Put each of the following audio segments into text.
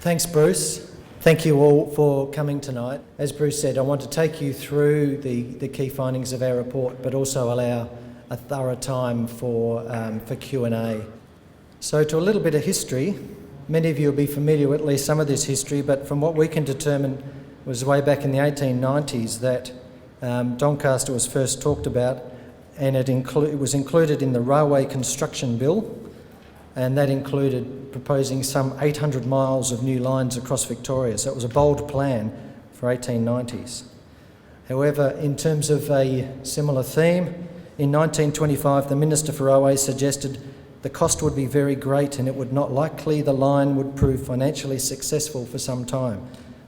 Thanks, Bruce. Thank you all for coming tonight. As Bruce said, I want to take you through the key findings of our report, but also allow a thorough time for Q&A. So to a little bit of history, many of you will be familiar with at least some of this history, but from what we can determine was way back in the 1890s that Doncaster was first talked about, and it was included in the Railway Construction Bill, and that included proposing some 800 miles of new lines across Victoria. So it was a bold plan for 1890s. However, in terms of a similar theme, in 1925 the Minister for Railways suggested the cost would be very great and it would not likely the line would prove financially successful for some time.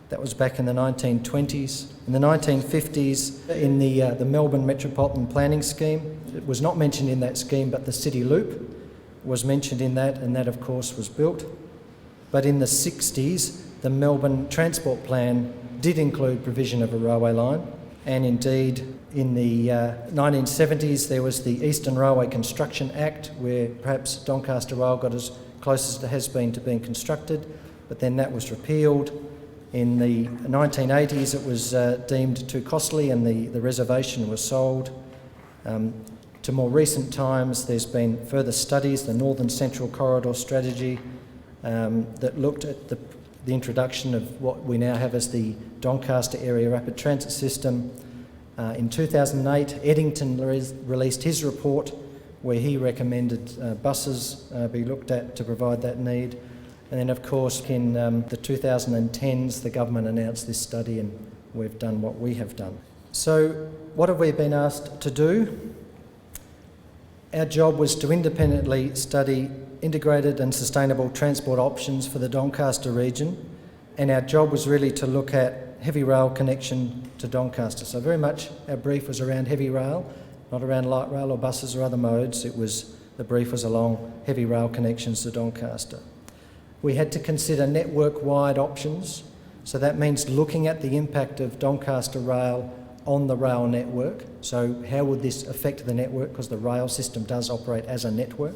That was back in the 1920s. In the 1950s, in the Melbourne Metropolitan Planning Scheme, it was not mentioned in that scheme, but the City Loop was mentioned in that, and that of course was built. But in the 60s, the Melbourne Transport Plan did include provision of a railway line, and indeed in the 1970s there was the Eastern Railway Construction Act, where perhaps Doncaster Rail got as close as it has been to being constructed, but then that was repealed. In the 1980s it was deemed too costly and the reservation was sold. To more recent times, there's been further studies, the Northern Central Corridor Strategy, that looked at the introduction of what we now have as the Doncaster Area Rapid Transit System. In 2008, Eddington released his report where he recommended buses be looked at to provide that need. And then, of course, in the 2010s, the government announced this study and we've done what we have done. So what have we been asked to do? Our job was to independently study integrated and sustainable transport options for the Doncaster region, and our job was really to look at heavy rail connection to Doncaster. So very much our brief was around heavy rail, not around light rail or buses or other modes. The brief was along heavy rail connections to Doncaster. We had to consider network-wide options, so that means looking at the impact of Doncaster Rail on the rail network. So how would this affect the network, because the rail system does operate as a network.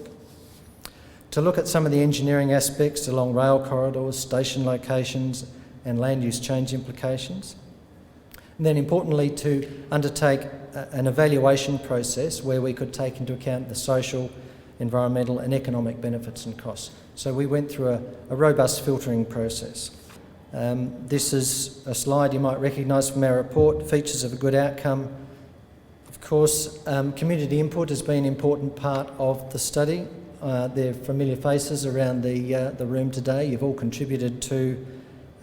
To look at some of the engineering aspects along rail corridors, station locations and land use change implications. And then importantly to undertake an evaluation process where we could take into account the social, environmental and economic benefits and costs. So we went through a robust filtering process. This is a slide you might recognise from our report, features of a good outcome. Of course, community input has been an important part of the study. There are familiar faces around the room today. You've all contributed to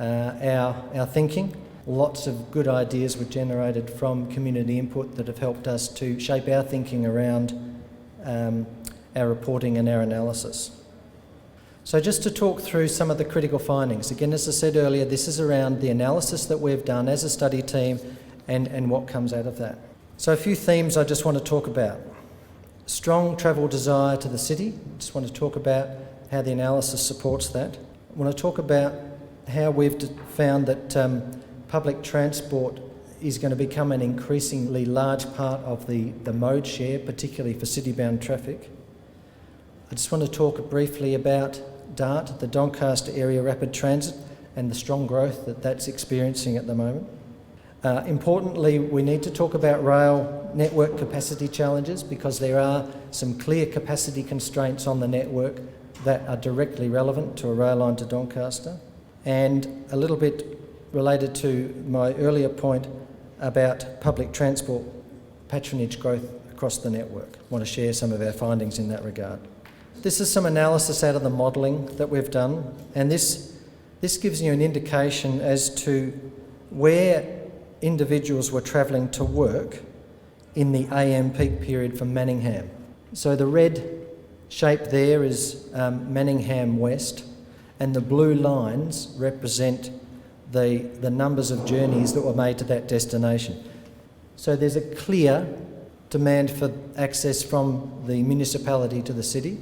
our thinking. Lots of good ideas were generated from community input that have helped us to shape our thinking around our reporting and our analysis. So just to talk through some of the critical findings. Again, as I said earlier, this is around the analysis that we've done as a study team and what comes out of that. So a few themes I just want to talk about. Strong travel desire to the city. I just want to talk about how the analysis supports that. I want to talk about how we've found that public transport is going to become an increasingly large part of the mode share, particularly for city-bound traffic. I just want to talk briefly about DART, the Doncaster Area Rapid Transit, and the strong growth that that's experiencing at the moment. Importantly, we need to talk about rail network capacity challenges because there are some clear capacity constraints on the network that are directly relevant to a rail line to Doncaster. And a little bit related to my earlier point about public transport patronage growth across the network. I want to share some of our findings in that regard. This is some analysis out of the modelling that we've done, and this gives you an indication as to where individuals were travelling to work in the AM peak period from Manningham. So the red shape there is Manningham West, and the blue lines represent the numbers of journeys that were made to that destination. So there's a clear demand for access from the municipality to the city.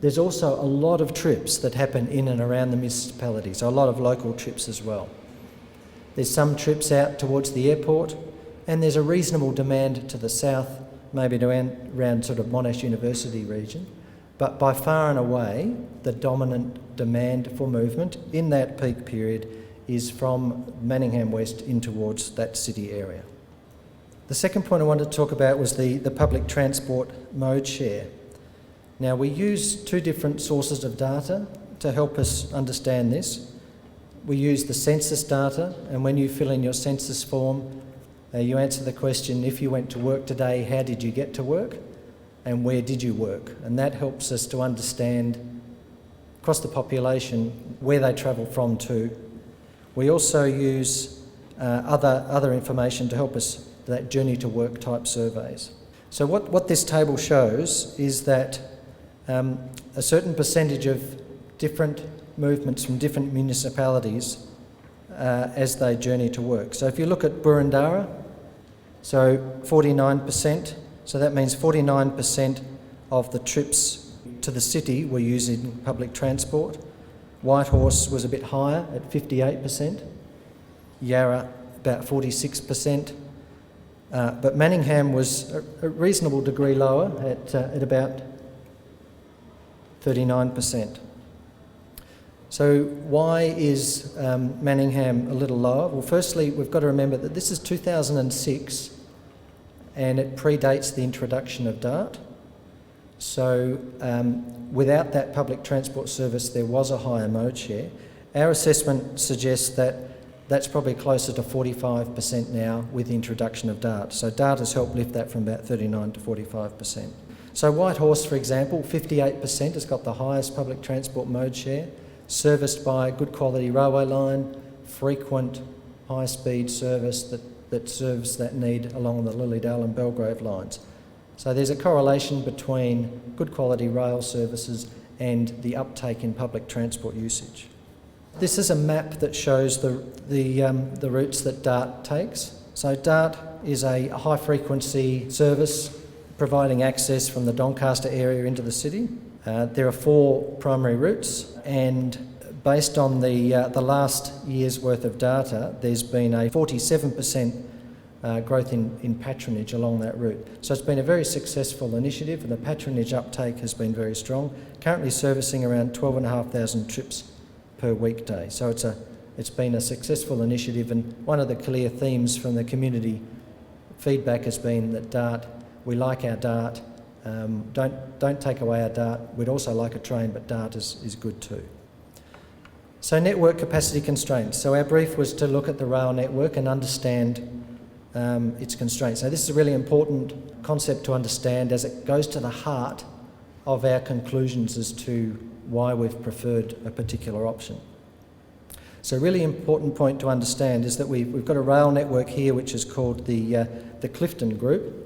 There's also a lot of trips that happen in and around the municipality, so a lot of local trips as well. There's some trips out towards the airport, and there's a reasonable demand to the south, maybe around sort of Monash University region. But by far and away, the dominant demand for movement in that peak period is from Manningham West in towards that city area. The second point I wanted to talk about was the public transport mode share. Now, we use two different sources of data to help us understand this. We use the census data, and when you fill in your census form, you answer the question, if you went to work today, how did you get to work? And where did you work? And that helps us to understand across the population where they travel from to. We also use other information to help us, that journey to work type surveys. So what this table shows is that a certain percentage of different movements from different municipalities as they journey to work. So if you look at Boroondara, so 49%, so that means 49% of the trips to the city were using public transport. Whitehorse was a bit higher at 58%, Yarra about 46%, but Manningham was a reasonable degree lower at about 39%. So why is Manningham a little lower? Well, firstly, we've got to remember that this is 2006 and it predates the introduction of DART. So without that public transport service, there was a higher mode share. Our assessment suggests that that's probably closer to 45% now with the introduction of DART. So DART has helped lift that from about 39 to 45%. So Whitehorse, for example, 58% has got the highest public transport mode share, serviced by a good quality railway line, frequent high-speed service that serves that need along the Lilydale and Belgrave lines. So there's a correlation between good quality rail services and the uptake in public transport usage. This is a map that shows the routes that DART takes. So DART is a high-frequency service providing access from the Doncaster area into the city. There are 4 primary routes, and based on the last year's worth of data, there's been a 47% growth in patronage along that route. So it's been a very successful initiative, and the patronage uptake has been very strong, currently servicing around 12,500 trips per weekday. So it's been a successful initiative, and one of the clear themes from the community feedback has been that DART, we like our DART, don't take away our DART. We'd also like a train, but DART is good too. So network capacity constraints. So our brief was to look at the rail network and understand its constraints. Now this is a really important concept to understand as it goes to the heart of our conclusions as to why we've preferred a particular option. So a really important point to understand is that we've got a rail network here which is called the Clifton Group,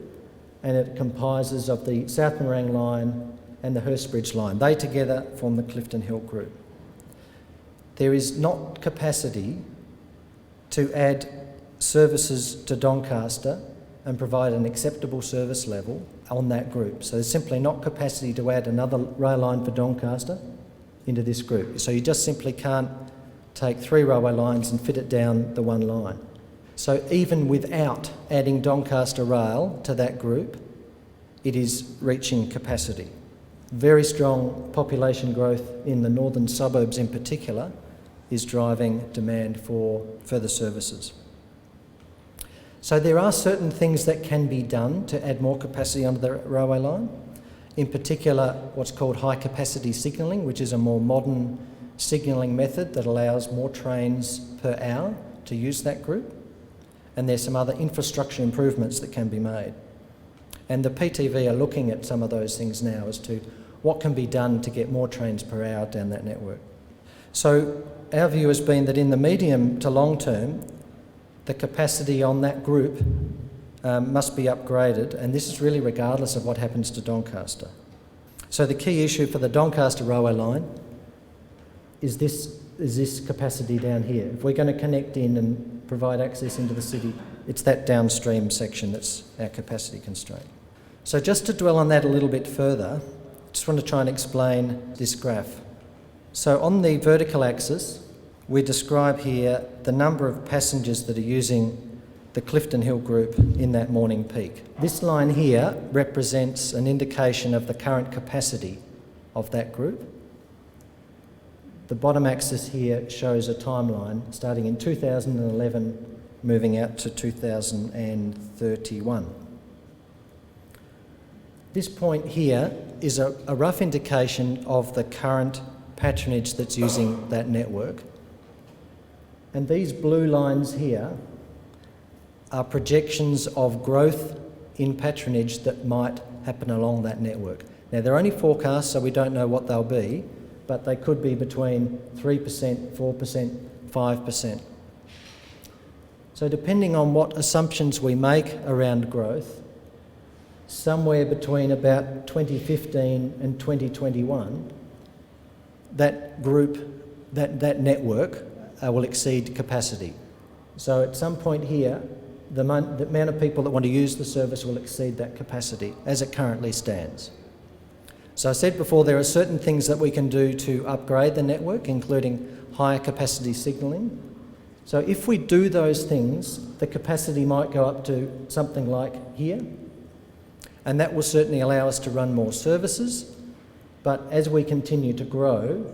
and it comprises of the South Morang line and the Hurstbridge line. They together form the Clifton Hill Group. There is not capacity to add services to Doncaster and provide an acceptable service level on that group. So there's simply not capacity to add another rail line for Doncaster into this group. So you just simply can't take 3 railway lines and fit it down the one line. So even without adding Doncaster Rail to that group, it is reaching capacity. Very strong population growth in the northern suburbs in particular is driving demand for further services. So there are certain things that can be done to add more capacity onto the railway line. In particular, what's called high capacity signalling, which is a more modern signalling method that allows more trains per hour to use that group. And there's some other infrastructure improvements that can be made. And the PTV are looking at some of those things now as to what can be done to get more trains per hour down that network. So our view has been that in the medium to long term, the capacity on that group must be upgraded, and this is really regardless of what happens to Doncaster. So the key issue for the Doncaster railway line is this capacity down here. If we're going to connect in and provide access into the city, it's that downstream section that's our capacity constraint. So just to dwell on that a little bit further, I just want to try and explain this graph. So on the vertical axis, we describe here the number of passengers that are using the Clifton Hill Group in that morning peak. This line here represents an indication of the current capacity of that group. The bottom axis here shows a timeline starting in 2011, moving out to 2031. This point here is a rough indication of the current patronage that's using that network. And these blue lines here are projections of growth in patronage that might happen along that network. Now, they're only forecasts, so we don't know what they'll be, but they could be between 3%, 4%, 5%. So depending on what assumptions we make around growth, somewhere between about 2015 and 2021, that group, that network will exceed capacity. So at some point here, the amount of people that want to use the service will exceed that capacity as it currently stands. So I said before, there are certain things that we can do to upgrade the network, including higher capacity signalling. So if we do those things, the capacity might go up to something like here, and that will certainly allow us to run more services. But as we continue to grow,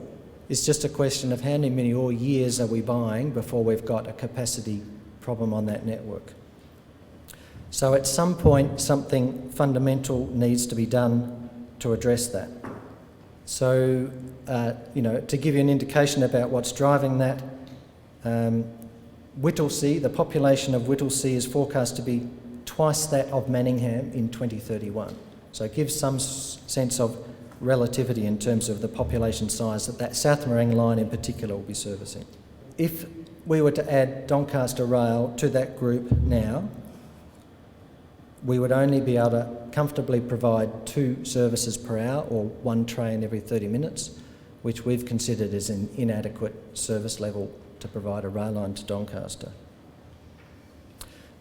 it's just a question of how many more years are we buying before we've got a capacity problem on that network. So at some point, something fundamental needs to be done to address that. So, to give you an indication about what's driving that, Whittlesea, the population of Whittlesea is forecast to be twice that of Manningham in 2031. So it gives some sense of relativity in terms of the population size that South Morang line in particular will be servicing. If we were to add Doncaster Rail to that group now, we would only be able to comfortably provide 2 services per hour or 1 train every 30 minutes, which we've considered as an inadequate service level to provide a rail line to Doncaster.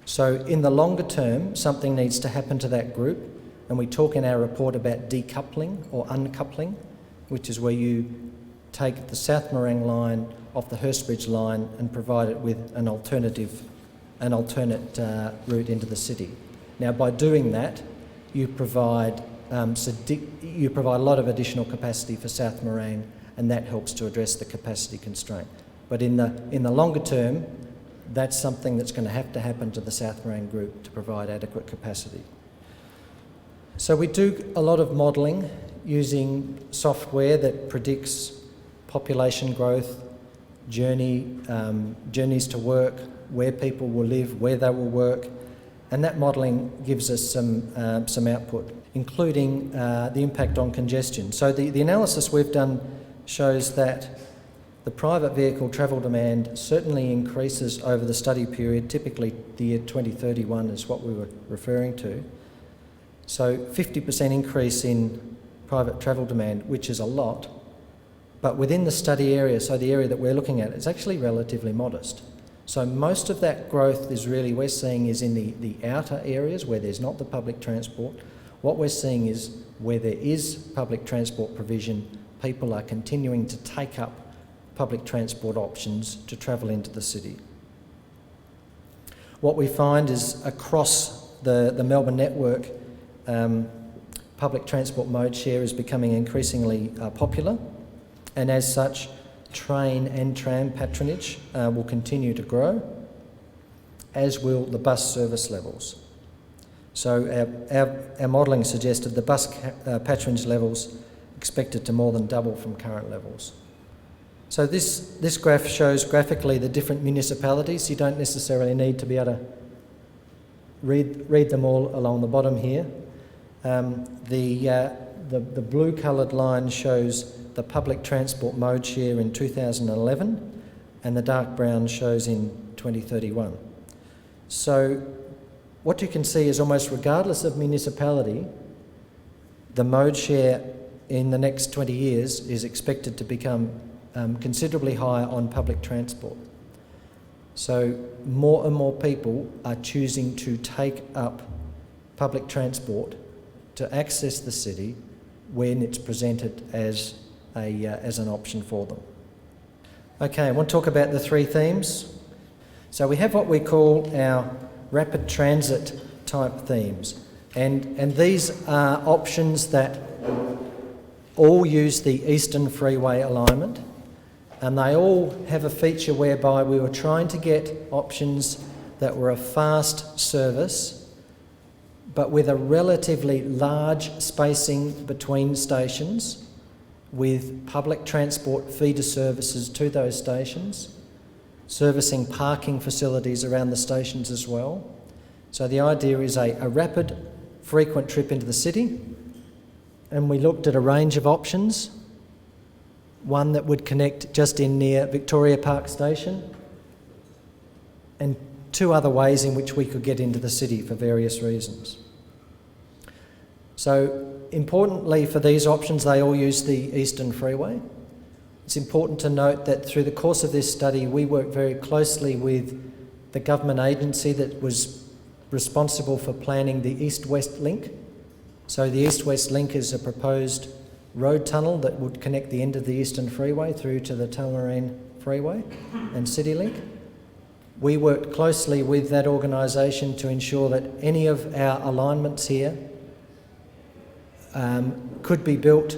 So in the longer term, something needs to happen to that group, and we talk in our report about decoupling or uncoupling, which is where you take the South Morang line off the Hurstbridge line and provide it with an alternate route into the city. Now, by doing that, you provide a lot of additional capacity for South Morang, and that helps to address the capacity constraint. But in the longer term, that's something that's going to happen to the South Morang group to provide adequate capacity. So we do a lot of modelling using software that predicts population growth, journeys to work, where people will live, where they will work, and that modelling gives us some output, including the impact on congestion. So the analysis we've done shows that the private vehicle travel demand certainly increases over the study period. Typically the year 2031 is what we were referring to. So 50% increase in private travel demand, which is a lot, but within the study area, so the area that we're looking at, it's actually relatively modest. So most of that growth we're seeing is in the outer areas where there's not the public transport. What we're seeing is where there is public transport provision, people are continuing to take up public transport options to travel into the city. What we find is across the Melbourne network, public transport mode share is becoming increasingly popular, and as such, train and tram patronage will continue to grow, as will the bus service levels. So our modelling suggested the bus patronage levels expected to more than double from current levels. So this graph shows graphically the different municipalities. You don't necessarily need to be able to read them all along the bottom here. The blue coloured line shows the public transport mode share in 2011, and the dark brown shows in 2031. So what you can see is almost regardless of municipality, the mode share in the next 20 years is expected to become considerably higher on public transport. So more and more people are choosing to take up public transport to access the city when it's presented as an option for them. Okay, I want to talk about the 3 themes. So we have what we call our rapid transit type themes, and these are options that all use the Eastern Freeway alignment, and they all have a feature whereby we were trying to get options that were a fast service, but with a relatively large spacing between stations, with public transport feeder services to those stations, servicing parking facilities around the stations as well. So the idea is a rapid, frequent trip into the city, and we looked at a range of options. One that would connect just in near Victoria Park Station, and two other ways in which we could get into the city for various reasons. So importantly for these options, they all use the Eastern Freeway. It's important to note that through the course of this study, we worked very closely with the government agency that was responsible for planning the East-West link. So the East-West link is a proposed road tunnel that would connect the end of the Eastern Freeway through to the Tullamarine Freeway and CityLink. We worked closely with that organisation to ensure that any of our alignments here could be built,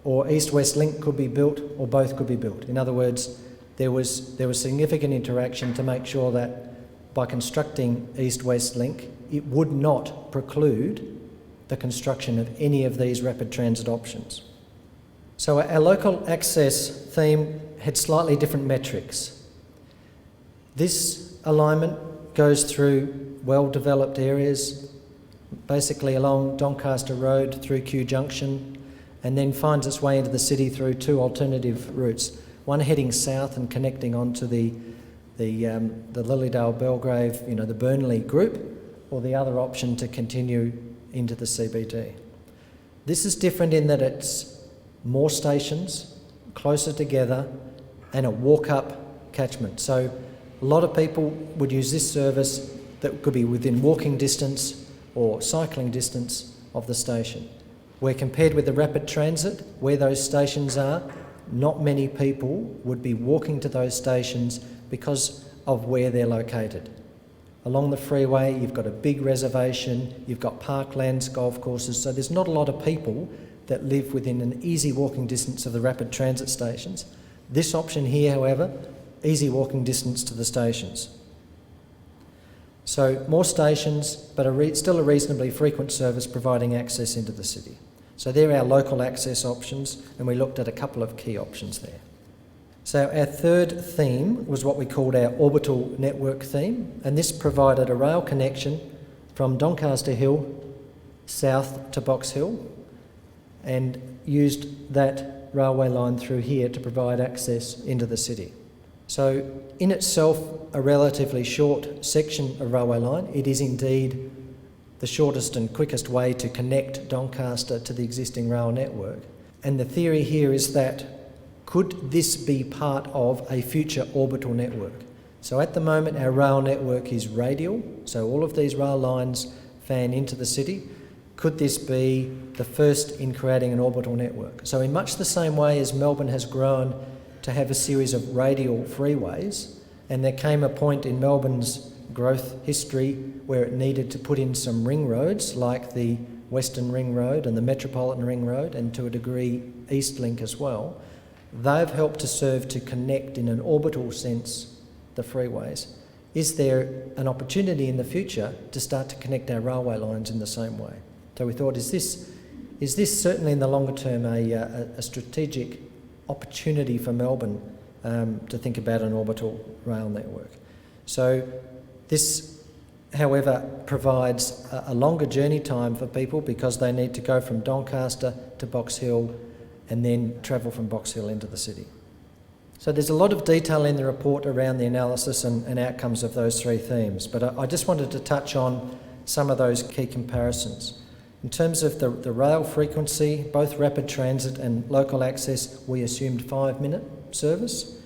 or East-West link could be built, or both could be built. In other words, there was significant interaction to make sure that by constructing East-West link, it would not preclude the construction of any of these rapid transit options. So our local access theme had slightly different metrics. This alignment goes through well-developed areas, basically along Doncaster Road through Kew Junction, and then finds its way into the city through two alternative routes, one heading south and connecting onto the Lilydale, Belgrave, the Burnley group, or the other option to continue into the CBD. This is different in that it's more stations, closer together, and a walk-up catchment. So a lot of people would use this service that could be within walking distance or cycling distance of the station. Where compared with the rapid transit, where those stations are, not many people would be walking to those stations because of where they're located. Along the freeway, you've got a big reservation, you've got parklands, golf courses, so there's not a lot of people that live within an easy walking distance of the rapid transit stations. This option here, however, easy walking distance to the stations. So more stations, but still a reasonably frequent service providing access into the city. So they're our local access options, and we looked at a couple of key options there. So our third theme was what we called our orbital network theme, and this provided a rail connection from Doncaster Hill south to Box Hill, and used that railway line through here to provide access into the city. So in itself, a relatively short section of railway line. It is indeed the shortest and quickest way to connect Doncaster to the existing rail network. And the theory here is that could this be part of a future orbital network? So at the moment our rail network is radial, so all of these rail lines fan into the city. Could this be the first in creating an orbital network? So in much the same way as Melbourne has grown to have a series of radial freeways, and there came a point in Melbourne's growth history where it needed to put in some ring roads like the Western Ring Road and the Metropolitan Ring Road, and to a degree Eastlink as well. They've helped to serve to connect in an orbital sense the freeways. Is there an opportunity in the future to start to connect our railway lines in the same way? So we thought, is this certainly in the longer term a strategic opportunity for Melbourne to think about an orbital rail network? So this, however, provides a longer journey time for people because they need to go from Doncaster to Box Hill and then travel from Box Hill into the city. So there's a lot of detail in the report around the analysis and outcomes of those three themes, but I just wanted to touch on some of those key comparisons. In terms of the rail frequency, both rapid transit and local access, we assumed 5-minute service.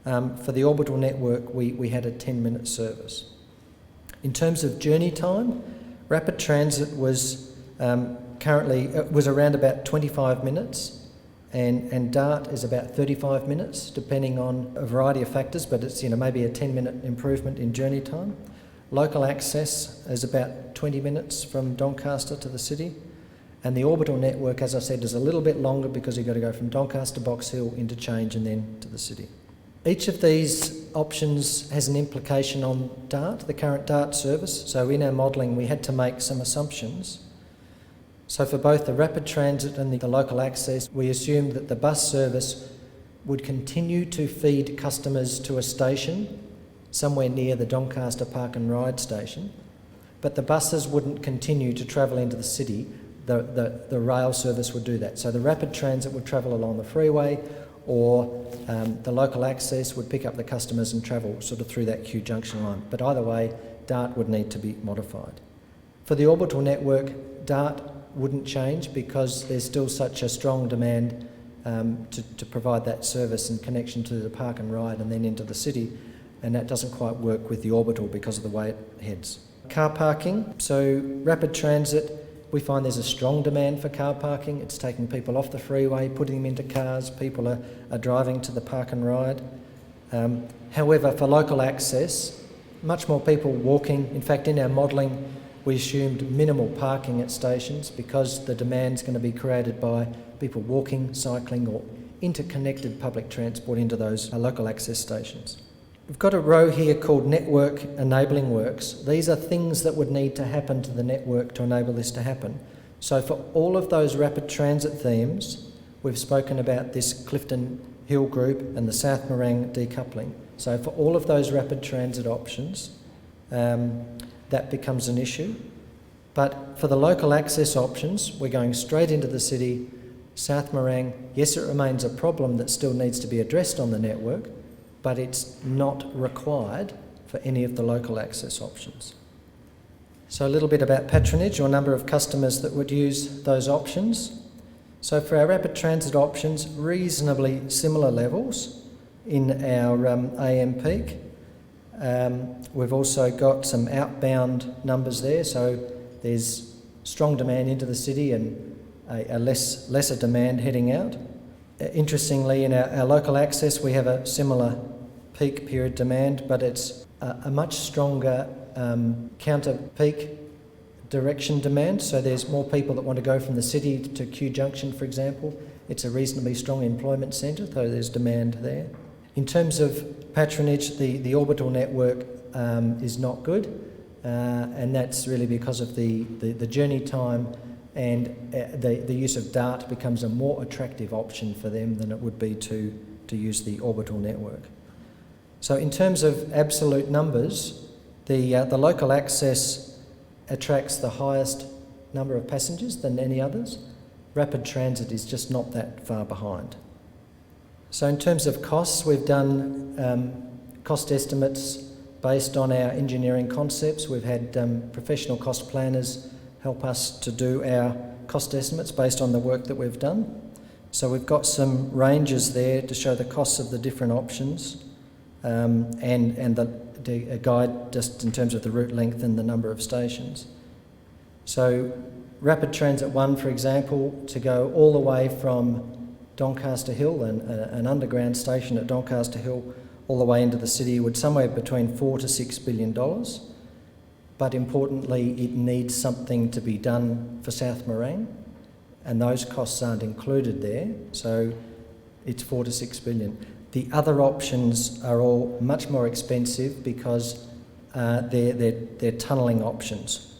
For the orbital network, we had a 10-minute service. In terms of journey time, rapid transit was currently around about 25 minutes, and DART is about 35 minutes, depending on a variety of factors, but it's maybe a 10-minute improvement in journey time. Local access is about 20 minutes from Doncaster to the city, And the orbital network, as I said, is a little bit longer because you've got to go from Doncaster, Box Hill, interchange and then to the city. Each of these options has an implication on DART, the current DART service. So in our modelling we had to make some assumptions. So for both the rapid transit and the local access, we assumed that the bus service would continue to feed customers to a station somewhere near the Doncaster Park and Ride station, but the buses wouldn't continue to travel into the city. The rail service would do that. So the rapid transit would travel along the freeway, or the local access would pick up the customers and travel sort of through that Kew Junction line. But either way, DART would need to be modified. For the orbital network, DART wouldn't change because there's still such a strong demand to provide that service and connection to the park and ride and then into the city, and that doesn't quite work with the orbital because of the way it heads. Car parking, so rapid transit, we find there's a strong demand for car parking. It's taking people off the freeway, putting them into cars. People are driving to the park and ride. However, for local access, much more people walking. In fact, in our modelling, we assumed minimal parking at stations because the demand's going to be created by people walking, cycling or interconnected public transport into those local access stations. We've got a row here called Network Enabling Works. These are things that would need to happen to the network to enable this to happen. So for all of those rapid transit themes, we've spoken about this Clifton Hill group and the South Morang decoupling. So for all of those rapid transit options, that becomes an issue. But for the local access options, we're going straight into the city. South Morang, yes, it remains a problem that still needs to be addressed on the network, but it's not required for any of the local access options. So a little bit about patronage, or number of customers that would use those options. So for our rapid transit options, reasonably similar levels in our AM peak. We've also got some outbound numbers there, so there's strong demand into the city and a lesser demand heading out. Interestingly, in our local access, we have a similar peak period demand, but it's a much stronger counter-peak direction demand. So there's more people that want to go from the city to Kew Junction, for example. It's a reasonably strong employment centre, so there's demand there. In terms of patronage, the orbital network is not good, and that's really because of the journey time, and the use of DART becomes a more attractive option for them than it would be to use the orbital network. So in terms of absolute numbers, the local access attracts the highest number of passengers than any others. Rapid transit is just not that far behind. So in terms of costs, we've done cost estimates based on our engineering concepts. We've had professional cost planners help us to do our cost estimates based on the work that we've done. So we've got some ranges there to show the costs of the different options, and a guide just in terms of the route length and the number of stations. So Rapid Transit 1, for example, to go all the way from Doncaster Hill, an underground station at Doncaster Hill, all the way into the city, would somewhere between $4 to $6 billion. But importantly, it needs something to be done for South Morang, and those costs aren't included there, so it's $4 to $6 billion. The other options are all much more expensive because they're tunnelling options.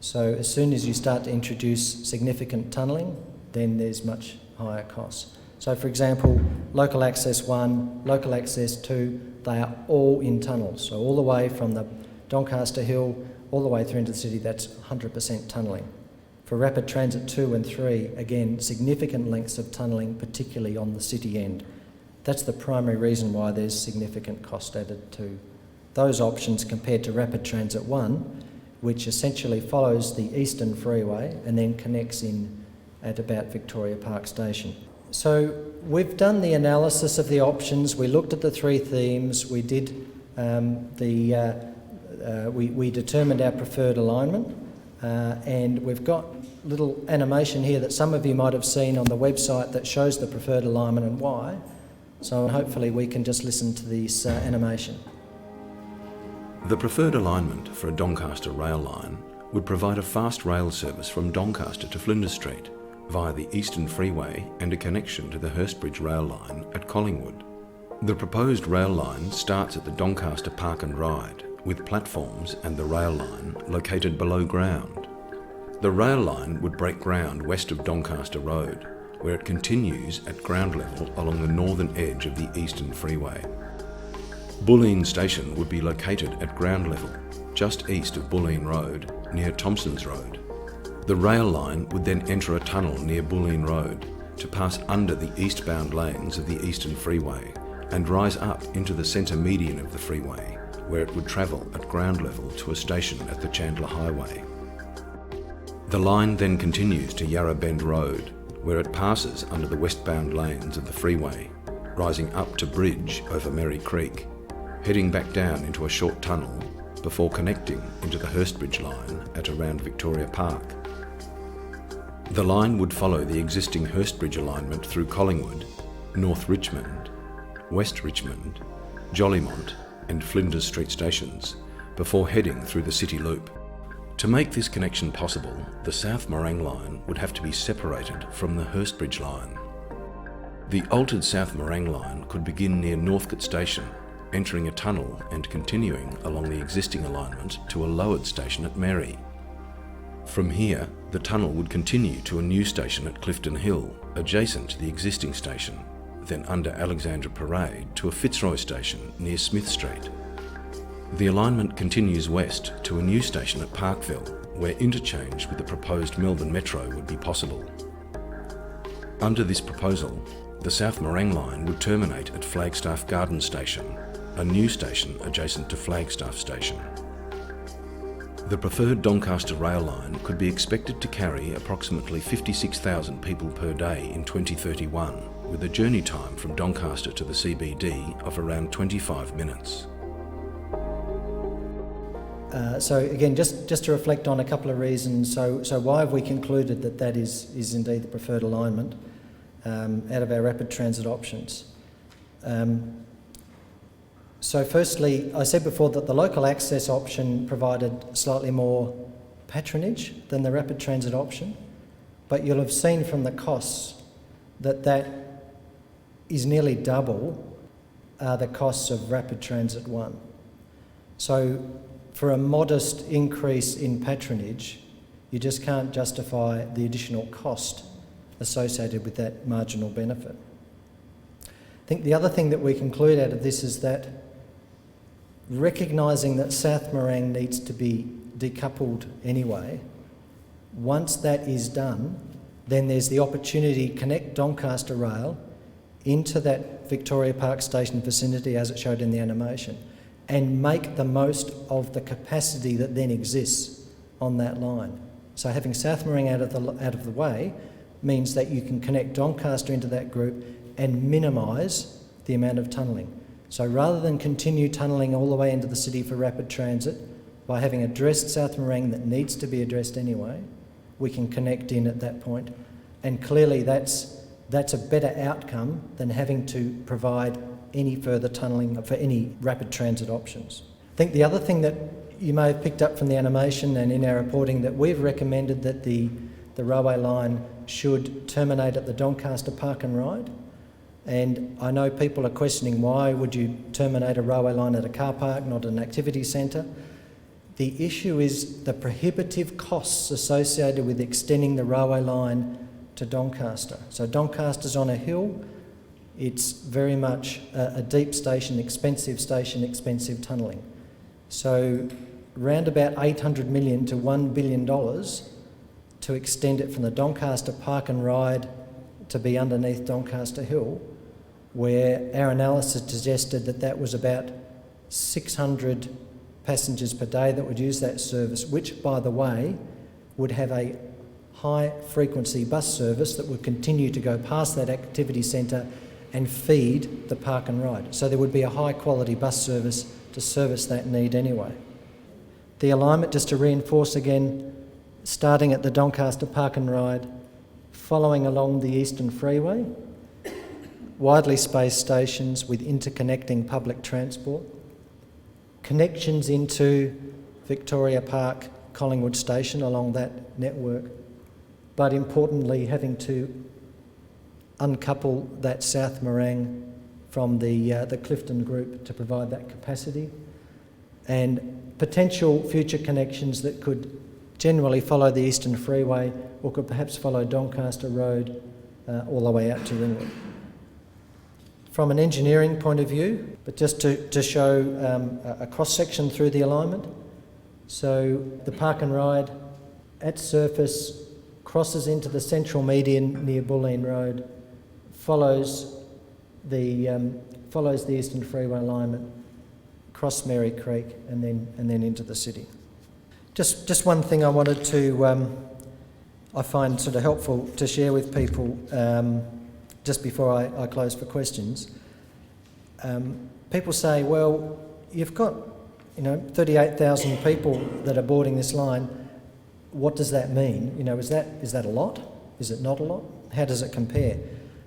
So as soon as you start to introduce significant tunnelling, then there's much higher costs. So for example, local access 1, local access 2, they are all in tunnels. So all the way from the Doncaster Hill, all the way through into the city, that's 100% tunnelling. For Rapid Transit 2 and 3, again, significant lengths of tunnelling, particularly on the city end. That's the primary reason why there's significant cost added to those options compared to Rapid Transit 1, which essentially follows the Eastern Freeway and then connects in at about Victoria Park Station. So we've done the analysis of the options, we looked at the three themes, we did we determined our preferred alignment, and we've got a little animation here that some of you might have seen on the website that shows the preferred alignment and why. So hopefully we can just listen to this animation. The preferred alignment for a Doncaster rail line would provide a fast rail service from Doncaster to Flinders Street via the Eastern Freeway and a connection to the Hurstbridge rail line at Collingwood. The proposed rail line starts at the Doncaster Park and Ride, with platforms and the rail line located below ground. The rail line would break ground west of Doncaster Road, where it continues at ground level along the northern edge of the Eastern Freeway. Bulleen Station would be located at ground level, just east of Bulleen Road, near Thompsons Road. The rail line would then enter a tunnel near Bulleen Road to pass under the eastbound lanes of the Eastern Freeway and rise up into the centre median of the freeway, where it would travel at ground level to a station at the Chandler Highway. The line then continues to Yarra Bend Road, where it passes under the westbound lanes of the freeway, rising up to Bridge over Merry Creek, heading back down into a short tunnel before connecting into the Hurstbridge line at around Victoria Park. The line would follow the existing Hurstbridge alignment through Collingwood, North Richmond, West Richmond, Jollymont and Flinders Street stations before heading through the City Loop. To make this connection possible, the South Morang line would have to be separated from the Hurstbridge line. The altered South Morang line could begin near Northcote Station, entering a tunnel and continuing along the existing alignment to a lowered station at Merry. From here, the tunnel would continue to a new station at Clifton Hill, adjacent to the existing station, then under Alexandra Parade to a Fitzroy station near Smith Street. The alignment continues west to a new station at Parkville, where interchange with the proposed Melbourne Metro would be possible. Under this proposal, the South Morang line would terminate at Flagstaff Garden Station, a new station adjacent to Flagstaff Station. The preferred Doncaster rail line could be expected to carry approximately 56,000 people per day in 2031, with a journey time from Doncaster to the CBD of around 25 minutes. So again, just to reflect on a couple of reasons. So why have we concluded that that is indeed the preferred alignment out of our rapid transit options? So firstly, I said before that the local access option provided slightly more patronage than the rapid transit option, but you'll have seen from the costs that is nearly double the costs of rapid transit 1. So for a modest increase in patronage, you just can't justify the additional cost associated with that marginal benefit. I think the other thing that we conclude out of this is that recognising that South Morang needs to be decoupled anyway, once that is done, then there's the opportunity to connect Doncaster Rail into that Victoria Park Station vicinity as it showed in the animation, and make the most of the capacity that then exists on that line. So having South Morang out of the way means that you can connect Doncaster into that group and minimise the amount of tunnelling. So rather than continue tunnelling all the way into the city for rapid transit, by having addressed South Morang that needs to be addressed anyway, we can connect in at that point. And clearly that's a better outcome than having to provide any further tunnelling for any rapid transit options. I think the other thing that you may have picked up from the animation and in our reporting, that we've recommended that the railway line should terminate at the Doncaster Park and Ride. And I know people are questioning, why would you terminate a railway line at a car park, not an activity centre? The issue is the prohibitive costs associated with extending the railway line to Doncaster. So Doncaster's on a hill. It's very much a deep station, expensive tunnelling. So round about $800 million to $1 billion to extend it from the Doncaster Park and Ride to be underneath Doncaster Hill, where our analysis suggested that was about 600 passengers per day that would use that service, which, by the way, would have a high-frequency bus service that would continue to go past that activity centre and feed the Park and Ride. So there would be a high-quality bus service to service that need anyway. The alignment, just to reinforce again, starting at the Doncaster Park and Ride, following along the Eastern Freeway, widely spaced stations with interconnecting public transport, connections into Victoria Park Collingwood station along that network, but importantly having to uncouple that South Morang from the Clifton group to provide that capacity, and potential future connections that could generally follow the Eastern Freeway or could perhaps follow Doncaster Road all the way out to Ringwood. From an engineering point of view, but just to show a cross-section through the alignment. So the park and ride at surface crosses into the central median near Bulleen Road, follows the Eastern Freeway alignment, across Mary Creek, and then into the city. Just one thing I wanted to I find sort of helpful to share with people just before I close for questions. People say, well, you've got 38,000 people that are boarding this line. What does that mean? Is that a lot? Is it not a lot? How does it compare?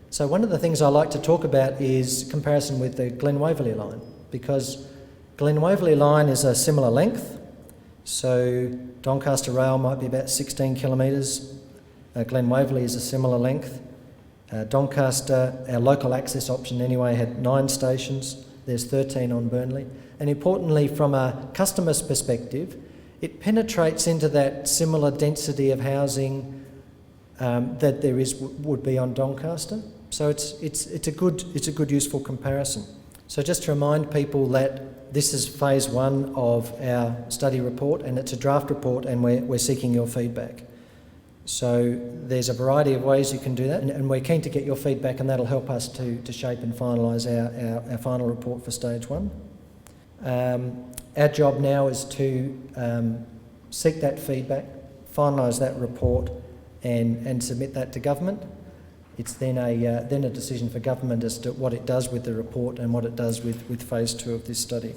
So one of the things I like to talk about is comparison with the Glen Waverley line, because Glen Waverley line is a similar length. So Doncaster Rail might be about 16 kilometres. Glen Waverley is a similar length. Doncaster, our local access option anyway, had 9 stations. There's 13 on Burnley. And importantly, from a customer's perspective, it penetrates into that similar density of housing that there would be on Doncaster. So it's a good useful comparison. So just to remind people that this is phase 1 of our study report, and it's a draft report, and we're seeking your feedback. So there's a variety of ways you can do that, and we're keen to get your feedback, and that'll help us to shape and finalise our final report for stage 1. Our job now is to seek that feedback, finalise that report, and submit that to government. It's then a decision for government as to what it does with the report and what it does with phase 2 of this study.